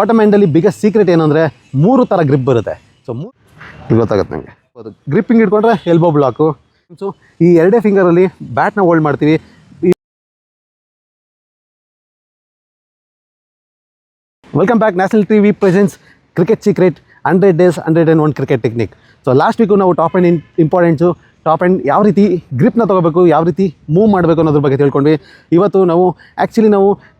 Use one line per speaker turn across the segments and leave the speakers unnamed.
Bottom ಎಂಡಲ್ಲಿ biggest secret ಏನು ಅಂದರೆ 3 ಥರ ಗ್ರಿಪ್ ಬರುತ್ತೆ. ಸೊ ಗೊತ್ತಾಗುತ್ತೆ ನನಗೆ. ಅದು ಗ್ರಿಪ್ಪಿಂಗ್ ಇಟ್ಕೊಂಡ್ರೆ ಎಲ್ಬೋ ಬ್ಲಾಕು. ಸೊ ಈ ಎರಡೇ ಫಿಂಗರಲ್ಲಿ ಬ್ಯಾಟ್ನ ಹೋಲ್ಡ್ ಮಾಡ್ತೀವಿ. Welcome back. National TV presents cricket secret 100 days 101 cricket technique. So last week ನಾವು top and importance, top and ಯಾವ ರೀತಿ ಗ್ರಿಪ್ನ ತೊಗೋಬೇಕು, ಯಾವ ರೀತಿ ಮೂವ್ ಮಾಡಬೇಕು ಅನ್ನೋದ್ರ ಬಗ್ಗೆ ತಿಳ್ಕೊಂಡ್ವಿ. ಇವತ್ತು ನಾವು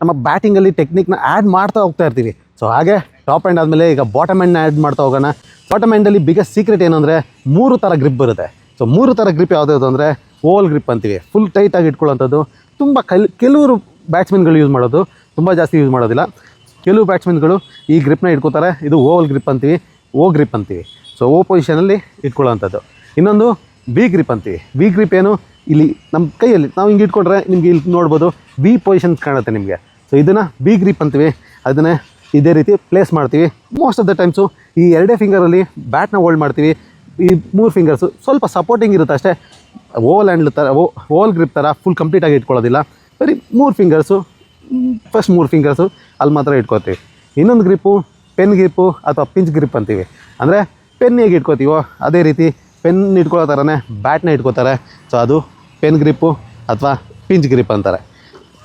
ನಮ್ಮ ಬ್ಯಾಟಿಂಗಲ್ಲಿ ಟೆಕ್ನಿಕ್ನ ಆ್ಯಡ್ ಮಾಡ್ತಾ ಹೋಗ್ತಾ ಇರ್ತೀವಿ. ಸೊ ಹಾಗೆ ಟಾಪ್ ಆ್ಯಂಡ್ ಆದಮೇಲೆ ಈಗ ಬಾಟಮ್ ಆ್ಯಂಡ್ನ ಆ್ಯಡ್ ಮಾಡ್ತಾ ಹೋಗೋಣ. ಬಾಟಮ್ ಆ್ಯಂಡಲ್ಲಿ ಬಿಗ್ಗೆಸ್ಟ್ ಸೀಕ್ರೆಟ್ ಏನು ಅಂದರೆ 3 ಥರ ಗ್ರಿಪ್ ಬರುತ್ತೆ. ಸೊ 3 ಥರ ಗ್ರಿಪ್ ಯಾವುದು ಅಂದರೆ ಓವಲ್ ಗ್ರಿಪ್ ಅಂತೀವಿ, ಫುಲ್ ಟೈಟಾಗಿ ಇಟ್ಕೊಳ್ಳೋಂಥದ್ದು. ತುಂಬ ಕೆಲವರು ಬ್ಯಾಟ್ಸ್ಮನ್ಗಳು ಯೂಸ್ ಮಾಡೋದು, ತುಂಬ ಜಾಸ್ತಿ ಯೂಸ್ ಮಾಡೋದಿಲ್ಲ. ಕೆಲವು ಬ್ಯಾಟ್ಸ್ಮನ್ಗಳು ಈ ಗ್ರಿಪ್ನ ಇಟ್ಕೋತಾರೆ. ಇದು ಓವಲ್ ಗ್ರಿಪ್ ಅಂತೀವಿ, ಓ ಗ್ರಿಪ್ ಅಂತೀವಿ. ಸೊ ಓ ಪೊಸಿಷನಲ್ಲಿ ಇಟ್ಕೊಳ್ಳೋವಂಥದ್ದು. ಇನ್ನೊಂದು ವಿ ಗ್ರಿಪ್ ಅಂತೀವಿ. ವಿ ಗ್ರಿಪ್ ಏನು, ಇಲ್ಲಿ ನಮ್ಮ ಕೈಯಲ್ಲಿ ನಾವು ಹಿಂಗೆ ಇಟ್ಕೊಂಡ್ರೆ ನಿಮಗೆ ಇಲ್ಲಿ ನೋಡ್ಬೋದು ವಿ ಪೊಸಿಷನ್ಸ್ ಕಾಣುತ್ತೆ ನಿಮಗೆ. ಸೊ ಇದನ್ನು ವಿ ಗ್ರಿಪ್ ಅಂತೀವಿ. ಅದನ್ನೇ ಇದೇ ರೀತಿ ಪ್ಲೇಸ್ ಮಾಡ್ತೀವಿ. ಮೋಸ್ಟ್ ಆಫ್ ದ ಟೈಮ್ಸು ಈ ಎರಡೇ ಫಿಂಗರಲ್ಲಿ ಬ್ಯಾಟ್ನ ಹೋಲ್ಡ್ ಮಾಡ್ತೀವಿ. ಈ 3 ಫಿಂಗರ್ಸು ಸ್ವಲ್ಪ ಸಪೋರ್ಟಿಂಗ್ ಇರುತ್ತೆ ಅಷ್ಟೇ. ಓವಲ್ ಹ್ಯಾಂಡ್ಲ್ ಥರ ಓವಲ್ ಗ್ರಿಪ್ ಥರ ಫುಲ್ ಕಂಪ್ಲೀಟಾಗಿ ಇಟ್ಕೊಳ್ಳೋದಿಲ್ಲ. ಬರೀ 3 ಫಿಂಗರ್ಸು, ಫಸ್ಟ್ 3 ಫಿಂಗರ್ಸು ಅಲ್ಲಿ ಮಾತ್ರ ಇಟ್ಕೋತೀವಿ. ಇನ್ನೊಂದು ಗ್ರಿಪ್ಪು ಪೆನ್ ಗ್ರಿಪ್ಪು ಅಥವಾ ಪಿಂಚ್ ಗ್ರಿಪ್ ಅಂತೀವಿ. ಅಂದರೆ ಪೆನ್ ಹೇಗೆ ಇಟ್ಕೋತೀವೋ ಅದೇ ರೀತಿ ಪೆನ್ ಇಟ್ಕೊಳ್ಳೋ ಥರನೇ ಬ್ಯಾಟ್ನ ಇಟ್ಕೋತಾರೆ. ಸೊ ಅದು ಪೆನ್ ಗ್ರಿಪ್ಪು ಅಥವಾ ಪಿಂಚ್ ಗ್ರಿಪ್ ಅಂತಾರೆ.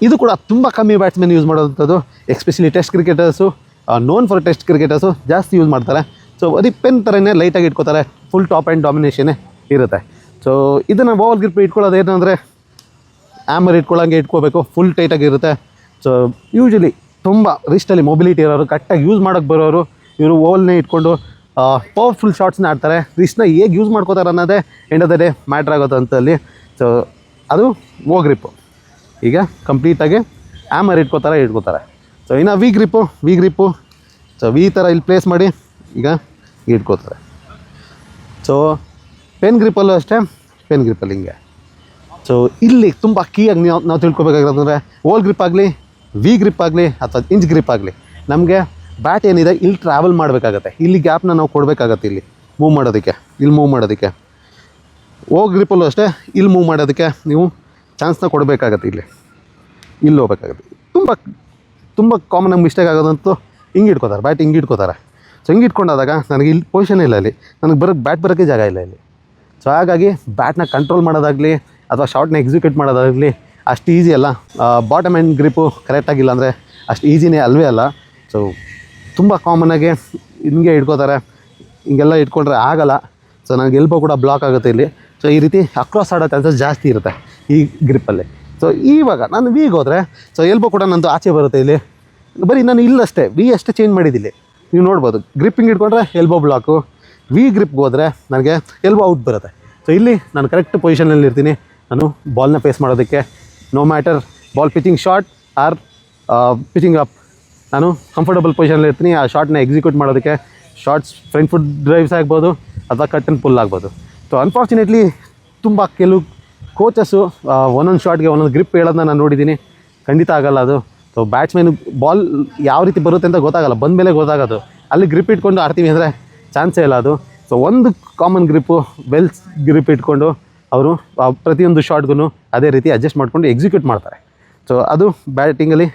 ಇದು ಕೂಡ ತುಂಬ ಕಮ್ಮಿ ಬ್ಯಾಟ್ಸ್ಮನ್ ಯೂಸ್ ಮಾಡೋವಂಥದ್ದು. Especially test cricketers, known for test cricketers ಜಾಸ್ತಿ ಯೂಸ್ ಮಾಡ್ತಾರೆ. ಸೊ ಅದೇ ಪೆನ್ ಥರನೇ ಲೈಟಾಗಿ ಇಟ್ಕೋತಾರೆ. ಫುಲ್ ಟಾಪ್ ಆ್ಯಂಡ್ ಡಾಮಿನೇಷನ್ನೇ ಇರುತ್ತೆ. ಸೊ ಇದನ್ನು ಓವಲ್ ಗ್ರಿಪ್ ಇಟ್ಕೊಳ್ಳೋದು ಏನಂದರೆ ಆ್ಯಮರ್ ಇಟ್ಕೊಳ್ಳೋಂಗೆ ಇಟ್ಕೋಬೇಕು, ಫುಲ್ ಟೈಟಾಗಿರುತ್ತೆ. ಸೊ ಯೂಶ್ವಲಿ ತುಂಬ ರಿಸ್ಟಲ್ಲಿ ಮೊಬಿಲಿಟಿ ಇರೋರು, ಕರೆಕ್ಟಾಗಿ ಯೂಸ್ ಮಾಡೋಕ್ಕೆ ಬರೋರು, ಇವರು ಓವಲ್ನೇ ಇಟ್ಕೊಂಡು ಪವರ್ಫುಲ್ ಶಾಟ್ಸ್ನ ಆಡ್ತಾರೆ. ರಿಸ್ಟ್ನ ಹೇಗೆ ಯೂಸ್ ಮಾಡ್ಕೋತಾರೆ ಅನ್ನೋದೇ end of the day matter ಆಗುತ್ತೆ ಅಂತಲ್ಲಿ. ಸೊ ಅದು ಓ ಗ್ರಿಪ್ಪು. ಈಗ ಕಂಪ್ಲೀಟಾಗಿ ಆ್ಯಮರ್ ಇಟ್ಕೋತಾರೆ. ಸೊ ಇನ್ನು ವಿ ಗ್ರಿಪ್ಪು ಸೊ ವಿ ಥರ ಇಲ್ಲಿ ಪ್ಲೇಸ್ ಮಾಡಿ ಈಗ ಇಟ್ಕೋತಾರೆ. ಸೊ ಪೆನ್ ಗ್ರಿಪ್ಪಲ್ಲೂ ಅಷ್ಟೇ, ಪೆನ್ ಗ್ರಿಪ್ಪಲ್ಲಿ ಹಿಂಗೆ. ಸೊ ಇಲ್ಲಿ ತುಂಬ ಕೀಯಾಗಿ ನಾವು ತಿಳ್ಕೊಬೇಕಾಗಿರೋದಂದರೆ ಓವಲ್ ಗ್ರಿಪ್ ಆಗಲಿ, ವಿ ಗ್ರಿಪ್ ಆಗಲಿ ಅಥವಾ ಇಂಚ್ ಗ್ರಿಪ್ ಆಗಲಿ, ನಮಗೆ ಬ್ಯಾಟ್ ಏನಿದೆ ಇಲ್ಲಿ ಟ್ರಾವೆಲ್ ಮಾಡಬೇಕಾಗತ್ತೆ. ಇಲ್ಲಿ ಗ್ಯಾಪ್ನ ನಾವು ಕೊಡಬೇಕಾಗತ್ತೆ. ಇಲ್ಲಿ ಮೂವ್ ಮಾಡೋದಕ್ಕೆ ಓ ಗ್ರಿಪ್ಪಲ್ಲೂ ಅಷ್ಟೇ ಇಲ್ಲಿ ಮೂವ್ ಮಾಡೋದಕ್ಕೆ ನೀವು ಚಾನ್ಸ್ನ ಕೊಡಬೇಕಾಗತ್ತೆ. ಇಲ್ಲಿ ಹೋಗ್ಬೇಕಾಗತ್ತೆ. ತುಂಬ ಕಾಮನಾಗಿ ಮಿಸ್ಟೇಕ್ ಆಗೋದಂತೂ ಹಿಂಗೆ ಇಟ್ಕೋತಾರೆ, ಬ್ಯಾಟ್ ಹಿಂಗೆ ಇಟ್ಕೋತಾರೆ. ಸೊ ಹಿಂಗೆ ಇಟ್ಕೊಂಡಾದಾಗ ನನಗೆ ಇಲ್ಲಿ ಪೊಸಿಷನ್ ಇಲ್ಲ, ಇಲ್ಲಿ ನನಗೆ ಬ್ಯಾಟ್ ಬರೋಕ್ಕೆ ಜಾಗ ಇಲ್ಲ ಇಲ್ಲಿ. ಸೊ ಹಾಗಾಗಿ ಬ್ಯಾಟ್ನ ಕಂಟ್ರೋಲ್ ಮಾಡೋದಾಗಲಿ ಅಥವಾ ಶಾರ್ಟ್ನ ಎಕ್ಸಿಕ್ಯೂಟ್ ಮಾಡೋದಾಗಲಿ ಅಷ್ಟು ಈಸಿ ಅಲ್ಲ. ಬಾಟಮ್ ಆ್ಯಂಡ್ ಗ್ರಿಪ್ಪು ಕರೆಕ್ಟಾಗಿಲ್ಲ ಅಂದರೆ ಅಷ್ಟು ಈಸಿನೇ ಅಲ್ವೇ ಅಲ್ಲ. ಸೊ ತುಂಬ ಕಾಮನ್ನಾಗಿ ಹಿಂಗೆ ಇಟ್ಕೋತಾರೆ. ಹಿಂಗೆಲ್ಲ ಇಟ್ಕೊಂಡ್ರೆ ಆಗಲ್ಲ. ಸೊ ನನಗೆ ಎಲ್ಬೋ ಕೂಡ ಬ್ಲಾಕ್ ಆಗುತ್ತೆ ಇಲ್ಲಿ. ಸೊ ಈ ರೀತಿ ಅಕ್ರಾಸ್ ಆಡೋ ಚಾನ್ಸಸ್ ಜಾಸ್ತಿ ಇರುತ್ತೆ ಈ ಗ್ರಿಪ್ಪಲ್ಲಿ. ಸೊ ಇವಾಗ ನಾನು ವಿಗೆ ಹೋದರೆ ಸೊ ಎಲ್ಬೋ ಕೂಡ ನಂದು ಆಚೆ ಬರುತ್ತೆ ಇಲ್ಲಿ. ಬರೀ ನಾನು ಇಲ್ಲಷ್ಟೇ ವಿ ಅಷ್ಟೇ ಚೇಂಜ್ ಮಾಡಿದ್ದಿಲ್ಲಿ. ನೀವು ನೋಡ್ಬೋದು, ಗ್ರಿಪ್ಪಿಂಗ್ ಇಟ್ಕೊಂಡ್ರೆ ಎಲ್ಬೋ ಬ್ಲಾಕು. ವಿ ಗ್ರಿಪ್ಗೆ ಹೋದರೆ ನನಗೆ ಎಲ್ಬೋ ಔಟ್ ಬರುತ್ತೆ. ಸೊ ಇಲ್ಲಿ ನಾನು ಕರೆಕ್ಟ್ ಪೊಸಿಷನಲ್ಲಿ ಇರ್ತೀನಿ. ನಾನು ಬಾಲ್ನ ಫೇಸ್ ಮಾಡೋದಕ್ಕೆ, no matter ball pitching short or pitching up, ನಾನು ಕಂಫರ್ಟಬಲ್ ಪೊಸಿಷನಲ್ಲಿ ಇರ್ತೀನಿ. ಆ ಶಾರ್ಟ್ನ ಎಕ್ಸಿಕ್ಯೂಟ್ ಮಾಡೋದಕ್ಕೆ ಶಾರ್ಟ್ಸ್ ಫ್ರಂಟ್ ಫುಟ್ ಡ್ರೈವ್ಸ್ ಆಗ್ಬೋದು ಅಥವಾ ಕಟ್ ಆ್ಯಂಡ್ ಪುಲ್ ಆಗ್ಬೋದು. ಸೊ ಅನ್ಫಾರ್ಚುನೇಟ್ಲಿ ತುಂಬ ಕೆಲವು ಕೋಚಸ್ಸು ಒಂದೊಂದು ಶಾರ್ಟ್ಗೆ ಒಂದೊಂದು ಗ್ರಿಪ್ ಹೇಳೋದನ್ನ ನಾನು ನೋಡಿದ್ದೀನಿ. ಖಂಡಿತ ಆಗೋಲ್ಲ ಅದು. ಸೊ ಬ್ಯಾಟ್ಸ್ಮನ್ ಬಾಲ್ ಯಾವ ರೀತಿ ಬರುತ್ತೆ ಅಂತ ಗೊತ್ತಾಗಲ್ಲ, ಬಂದ ಮೇಲೆ ಗೊತ್ತಾಗೋದು. ಅಲ್ಲಿ ಗ್ರಿಪ್ ಇಟ್ಕೊಂಡು ಆಡ್ತೀವಿ ಅಂದರೆ ಚಾನ್ಸೇ ಇಲ್ಲ ಅದು. ಸೊ ಒಂದು ಕಾಮನ್ ಗ್ರಿಪ್ಪು ವೆಲ್ಸ್ ಗ್ರಿಪ್ ಇಟ್ಕೊಂಡು ಅವರು ಪ್ರತಿಯೊಂದು ಶಾಟ್ಗೂ ಅದೇ ರೀತಿ ಅಡ್ಜಸ್ಟ್ ಮಾಡಿಕೊಂಡು ಎಕ್ಸಿಕ್ಯೂಟ್ ಮಾಡ್ತಾರೆ. ಸೊ ಅದು ಬ್ಯಾಟಿಂಗಲ್ಲಿ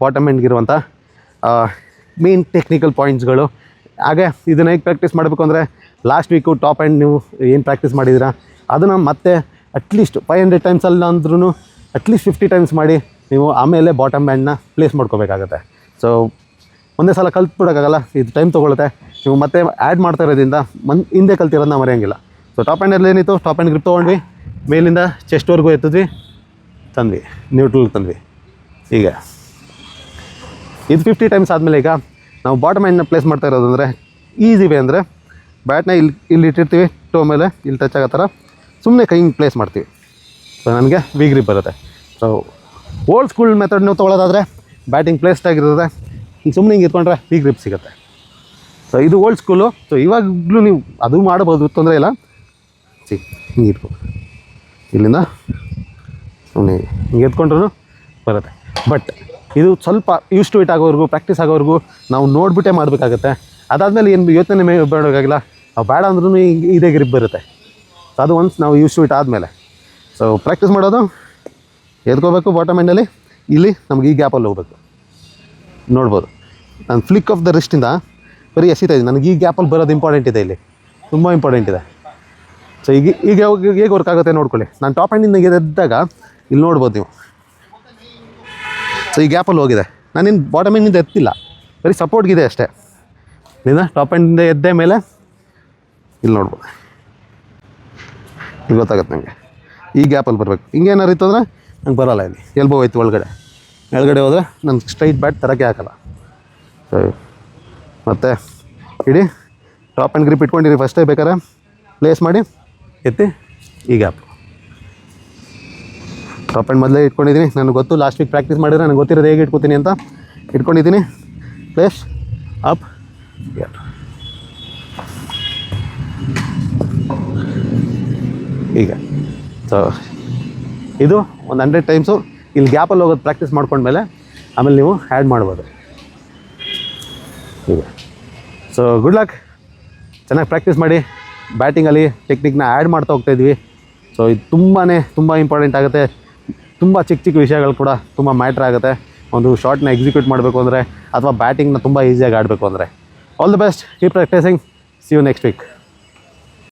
ಬಾಟಮ್ ಎಂಡ್ಗಿರುವಂಥ ಮೇನ್ ಟೆಕ್ನಿಕಲ್ ಪಾಯಿಂಟ್ಸ್ಗಳು. ಹಾಗೆ ಇದನ್ನು ಹೇಗೆ ಪ್ರಾಕ್ಟೀಸ್ ಮಾಡಬೇಕು ಅಂದರೆ ಲಾಸ್ಟ್ ವೀಕು ಟಾಪ್ ಆ್ಯಂಡ್ ನೀವು ಏನು ಪ್ರಾಕ್ಟೀಸ್ ಮಾಡಿದ್ದೀರಾ ಅದನ್ನು ಮತ್ತೆ ಅಟ್ಲೀಸ್ಟ್ 500 ಟೈಮ್ಸ್ ಅಲ್ಲ ಅಂದ್ರೂ ಅಟ್ಲೀಸ್ಟ್ 50 ಟೈಮ್ಸ್ ಮಾಡಿ ನೀವು ಆಮೇಲೆ ಬಾಟಮ್ ಬ್ಯಾಂಡ್ನ ಪ್ಲೇಸ್ ಮಾಡ್ಕೋಬೇಕಾಗತ್ತೆ. ಸೊ ಒಂದೇ ಸಲ ಕಲ್ತ್ಬಿಡೋಕ್ಕಾಗಲ್ಲ, ಇದು ಟೈಮ್ ತೊಗೊಳುತ್ತೆ. ನೀವು ಮತ್ತೆ ಆ್ಯಡ್ ಮಾಡ್ತಾ ಇರೋದ್ರಿಂದ ಹಿಂದೆ ಕಲ್ತಿರೋದನ್ನ ಮರೆಯೋಂಗಿಲ್ಲ. ಸೊ ಟಾಪ್ ಆ್ಯಂಡಲ್ಲಿ ಏನಿತ್ತು, ಟಾಪ್ ಆ್ಯಂಡ್ ಗ್ರಿಪ್ ತೊಗೊಂಡ್ವಿ, ಮೇಲಿಂದ ಚೆಸ್ಟ್ವರೆಗೂ ಎತ್ತಿದ್ವಿ, ನ್ಯೂಟ್ರಲ್ ತಂದ್ವಿ. ಈಗ ಇದು 50 ಟೈಮ್ಸ್ ಆದಮೇಲೆ ಈಗ ನಾವು ಬಾಟಮ್ ಹ್ಯಾಂಡ್ನ ಪ್ಲೇಸ್ ಮಾಡ್ತಾ ಇರೋದು ಅಂದರೆ ಈಸಿ ವೇ ಅಂದರೆ ಬ್ಯಾಟ್ನ ಇಲ್ಲಿ ಇಟ್ಟಿರ್ತೀವಿ, ಟೋ ಮೇಲೆ ಇಲ್ಲಿ ಟಚ್ ಆಗೋ ಥರ ಸುಮ್ಮನೆ ಕೈ ಹಿಂಗೆ ಪ್ಲೇಸ್ ಮಾಡ್ತೀವಿ. ಸೊ ನನಗೆ ವಿ ಗ್ರಿಪ್ ಬರುತ್ತೆ. ಸೊ ಓಲ್ಡ್ ಸ್ಕೂಲ್ ಮೆಥಡ್ ನೀವು ತೊಗೊಳ್ಳೋದಾದರೆ ಬ್ಯಾಟಿಂಗ್ ಪ್ಲೇಸ್ಡ್ ಆಗಿರುತ್ತೆ, ಹಿಂಗೆ ಸುಮ್ಮನೆ ಹಿಂಗೆ ಇಟ್ಕೊಂಡ್ರೆ ವಿ ಗ್ರಿಪ್ ಸಿಗುತ್ತೆ. ಸೊ ಇದು ಓಲ್ಡ್ ಸ್ಕೂಲು. ಸೊ ಇವಾಗಲೂ ನೀವು ಅದು ಮಾಡಬಹುದು, ತೊಂದರೆ ಇಲ್ಲ. ಹಿಂಗೆ ಇಟ್ಕೊ, ಇಲ್ಲಿಂದ ಸುಮ್ಮನೆ ಹಿಂಗೆ ಎತ್ಕೊಂಡ್ರೂ ಬರುತ್ತೆ. ಬಟ್ ಇದು ಸ್ವಲ್ಪ ಯೂಸ್ ಟು ಇಟ್ ಆಗೋವರೆಗೂ, ಪ್ರಾಕ್ಟೀಸ್ ಆಗೋವರೆಗೂ ನಾವು ನೋಡಿಬಿಟ್ಟೇ ಮಾಡಬೇಕಾಗತ್ತೆ. ಅದಾದಮೇಲೆ ಏನು ಯೋಚನೆ ಬೇಡೋಕ್ಕಾಗಿಲ್ಲ, ನಾವು ಬೇಡ ಅಂದ್ರೂ ಇದೇ ಗ್ರಿಪ್ ಬರುತ್ತೆ. ಸೊ ಅದು ಒನ್ಸ್ ನಾವು ಯೂಸ್ ಟು ಇಟ್ ಆದಮೇಲೆ ಸೊ ಪ್ರಾಕ್ಟೀಸ್ ಮಾಡೋದು, ಎದ್ಕೋಬೇಕು ಬಾಟಮ್ ಎಂಡಲ್ಲಿ, ಇಲ್ಲಿ ನಮ್ಗೆ ಈ ಗ್ಯಾಪಲ್ಲಿ ಹೋಗ್ಬೇಕು. ನೋಡ್ಬೋದು ನಾನು ಫ್ಲಿಕ್ ಆಫ್ ದ ರಿಸ್ಟಿಂದ ಬರೀ ಎಸಿತಾ ಇದ್ದೀನಿ. ನನಗೆ ಈ ಗ್ಯಾಪಲ್ಲಿ ಬರೋದು ಇಂಪಾರ್ಟೆಂಟ್ ಇದೆ, ಇಲ್ಲಿ ತುಂಬ ಇಂಪಾರ್ಟೆಂಟ್ ಇದೆ. ಸೊ ಈಗ ಹೇಗೆ ವರ್ಕ್ ಆಗುತ್ತೆ ನೋಡ್ಕೊಳ್ಳಿ. ನಾನು ಟಾಪ್ ಹ್ಯಾಂಡಿಂದ ಎದ್ದಾಗ ಇಲ್ಲಿ ನೋಡ್ಬೋದು ನೀವು. ಸೊ ಈ ಗ್ಯಾಪಲ್ಲಿ ಹೋಗಿದೆ, ನಾನಿನ್ನು ಬಾಟಮ್ ಹ್ಯಾಂಡಿಂದ ಎತ್ತಿಲ್ಲ, ಬರೀ ಸಪೋರ್ಟ್ಗಿದೆ ಅಷ್ಟೇ. ನೀನು ಟಾಪ್ ಹ್ಯಾಂಡಿಂದ ಎದ್ದೆ ಮೇಲೆ ಇಲ್ಲಿ ನೋಡ್ಬೋದು, ಈಗ ಗೊತ್ತಾಗುತ್ತೆ ನನಗೆ ಈ ಗ್ಯಾಪಲ್ಲಿ ಬರಬೇಕು. ಹಿಂಗೇನಾರು ಇತ್ತು ಅಂದರೆ ನಂಗೆ ಬರೋಲ್ಲ. ಇಲ್ಲಿ ಎಲ್ಬೋ ಹೋಯ್ತು ಒಳಗಡೆ ಹೋದರೆ ನಾನು ಸ್ಟ್ರೈಟ್ ಬ್ಯಾಟ್ ತರೋಕ್ಕೆ ಹಾಕಲ್ಲ. ಸರಿ, ಮತ್ತು ಇಡೀ ಟಾಪ್ ಆ್ಯಂಡ್ ಗ್ರಿಪ್ ಇಟ್ಕೊಂಡಿರಿ ಫಸ್ಟೇ, ಬೇಕಾದ್ರೆ ಪ್ಲೇಸ್ ಮಾಡಿ ಎತ್ತಿ ಈ ಗ್ಯಾಪ್. ಟಾಪ್ ಆ್ಯಂಡ್ ಮೊದಲೇ ಇಟ್ಕೊಂಡಿದ್ದೀನಿ, ನನಗೆ ಗೊತ್ತು. ಲಾಸ್ಟ್ ವೀಕ್ ಪ್ರಾಕ್ಟೀಸ್ ಮಾಡಿದ್ರೆ ನನಗೆ ಗೊತ್ತಿರೋದು ಹೇಗೆ ಇಟ್ಕೊತೀನಿ ಅಂತ ಇಟ್ಕೊಂಡಿದ್ದೀನಿ. Place up gap. ಈಗ ಸೊ ಇದು ಒಂದು 100 ಟೈಮ್ಸು ಇಲ್ಲಿ ಗ್ಯಾಪಲ್ಲಿ ಹೋಗೋದು ಪ್ರಾಕ್ಟೀಸ್ ಮಾಡ್ಕೊಂಡ್ಮೇಲೆ ಆಮೇಲೆ ನೀವು ಆ್ಯಡ್ ಮಾಡ್ಬೋದು. ಈಗ ಸೊ ಗುಡ್ ಲಕ್, ಚೆನ್ನಾಗಿ ಪ್ರಾಕ್ಟೀಸ್ ಮಾಡಿ. ಬ್ಯಾಟಿಂಗಲ್ಲಿ ಟೆಕ್ನಿಕ್ನ ಆ್ಯಡ್ ಮಾಡ್ತಾ ಹೋಗ್ತಾಯಿದ್ವಿ. ಸೊ ಇದು ತುಂಬ ಇಂಪಾರ್ಟೆಂಟ್ ಆಗುತ್ತೆ. ತುಂಬ ಚಿಕ್ಕ ವಿಷಯಗಳು ಕೂಡ ತುಂಬ ಮ್ಯಾಟ್ರ್ ಆಗುತ್ತೆ ಒಂದು ಶಾಟ್ನ ಎಕ್ಸಿಕ್ಯೂಟ್ ಮಾಡಬೇಕು ಅಂದರೆ, ಅಥವಾ ಬ್ಯಾಟಿಂಗ್ನ ತುಂಬ ಈಸಿಯಾಗಿ ಆಡಬೇಕು ಅಂದರೆ. All the best, keep practising, see you next weak.